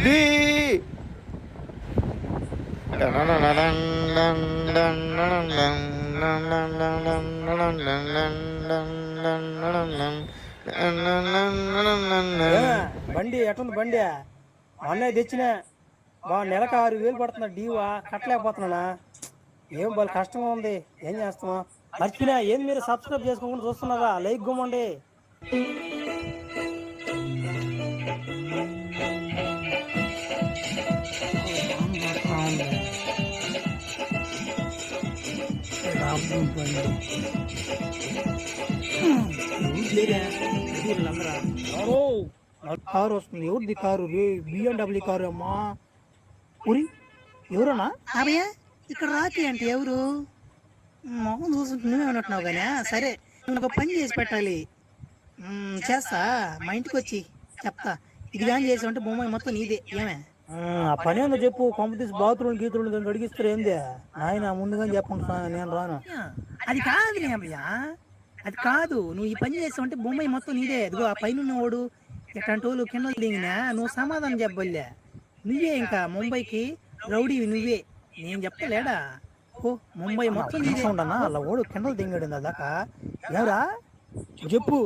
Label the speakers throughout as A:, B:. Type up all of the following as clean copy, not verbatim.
A: D
B: ఏమే బండి ఎట్టుంది బండి? మొన్న తెచ్చిన నెలకు 6,000 పడుతున్నా డీవా కట్టలేకపోతున్నానా? ఏం బాగా కష్టంగా ఉంది. ఏం చేస్తామా? మర్చిపోయినా ఏం మీరు సబ్స్క్రైబ్ చేసుకోకుండా చూస్తున్నారా? లైక్ గుమ్మండి. వాన పడతా ఉంది. రాబోతుంది బండి. కారు వస్తుంది. ఎవరిది కారు? బిఎండబ్ల్యూ కారు అమ్మా. ఉరి ఎవరన్నా?
C: అభయ ఇక్కడ రాకి అంటే ఎవరు? మొహం చూస్తుంటే నువ్వే ఉన్నట్టున్నావు కానీ సరే, నువ్వు ఒక పని చేసి పెట్టాలి. చేస్తా, మా ఇంటికి వచ్చి చెప్తా. ఇది కానీ చేసి అంటే బొమ్మ మొత్తం నీదే. ఏమే
B: ఆ పని ఏందో చెప్పు. కాంపిటీస్ బాత్రూమ్ గీతులు దాన్ని అడిగిస్తారు ఏంది? నాయన ముందుగానే చెప్పండి, నేను రాను.
C: అది కాదు అభయ, అది కాదు. నువ్వు ఈ పని చేసావు అంటే బొమ్మ మొత్తం నీదే. అదిగో ఆ పైన ఉన్నవాడు ఎట్లాంటి వాళ్ళు కింద దిగినా నువ్వు సమాధానం చెప్పబోలే. నువ్వే ఇంకా ముంబైకి రౌడీవి నువ్వే. నేను చెప్తలేడా? ఓ ముంబై మొత్తం నీదే.
B: ఉండనా అలా ఓడు కింద దింగాడు దాకా. ఎవరా చెప్పు,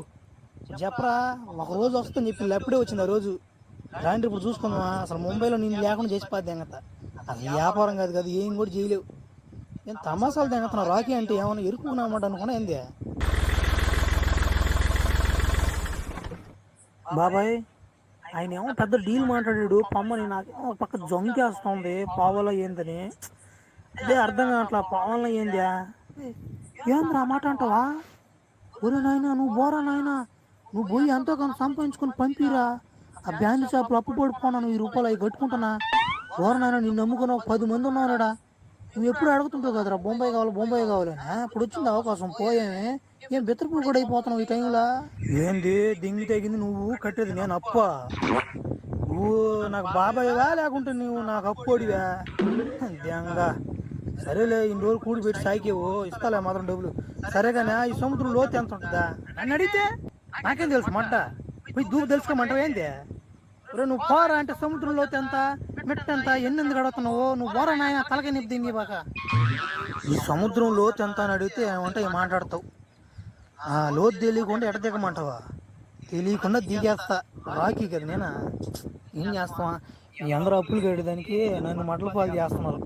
B: చెప్పరా. ఒక రోజు వస్తుందని చెప్పి ఎప్పుడే వచ్చింది ఆ రోజు. రాండి ఇప్పుడు చూసుకుందామా. అసలు ముంబైలో నేను లేకుండా చేసిపోద్ది దెంగత. అసలు వ్యాపారం కాదు కదా, ఏం కూడా చేయలేవు. ఏం తమాసాలు దెంగతున్నావు. రాకీ అంటే ఏమన్నా ఇరుక్కున్నామాట అనుకున్నా ఏంది? బాబాయ్ ఆయన ఏమో పెద్ద డీల్ మాట్లాడాడు. పమ్మని నాకేమో పక్క జొంకేస్తుంది పావలో ఏందని. అదే అర్థం కావట్లా. పావలో ఏందా ఏంద్రా మాట అంటావా? ఒరే నాయన నువ్వు బోరా నాయన, నువ్వు పోయి ఎంతో కొంత సంపాదించుకొని పంపిరా. ఆ బ్యాండ్ షాప్లో అప్పు పడిపోనా, నువ్వు 2 రూపాయలు అవి కట్టుకుంటున్నా. బోరా నాయన నిన్ను నమ్ముకుని ఒక 10 మంది ఉన్నారా. నువ్వు ఎప్పుడు అడుగుతుంటావు కదరా బొంబాయి కావాలి బొంబాయి కావాలని. ఇప్పుడు వచ్చింది అవకాశం, పోయామే. ఏం బెత్తరపు కూడా అయిపోతున్నావు ఈ టైంలో. ఏంది దింగి తెగింది నువ్వు కట్టేది నేను అప్ప? నువ్వు నాకు బాబాయ్వా లేకుంటే నువ్వు నాకు అప్పోడివా? దెంగా సరేలే, ఇన్ని రోజులు కూడి పెట్టి సాయికేవు ఇస్తాలే మాత్రం డబ్బులు. సరే కానీ ఈ సముద్రం లోతు ఎంత ఉంటుందా నన్ను అడిగితే? నాకేం తెలుసు మంట. పోయి దూపు తెలుసుకోమంటావు ఏంది? నువ్వు పోరా అంటే సముద్రం లోతు ఎంత, మెట్ట ఎంత, ఎన్నెందుకు అడుగుతున్నావు? నువ్వు పోరా నాయన, తలకే నిప్పు నీ బాగా. ఈ సముద్రం లోతు ఎంత అని అడిగితే ఏమంటే మాట్లాడతావు. ఆ లోతు తెలియకుండా ఎట దిగమంటావా? తెలియకుండా దిగేస్తా. రాకీ కదా నేనా? ఏం చేస్తావా? మీ అందరూ అప్పులు కట్టేదానికి నన్ను మటల పాలు చేస్తున్నారు.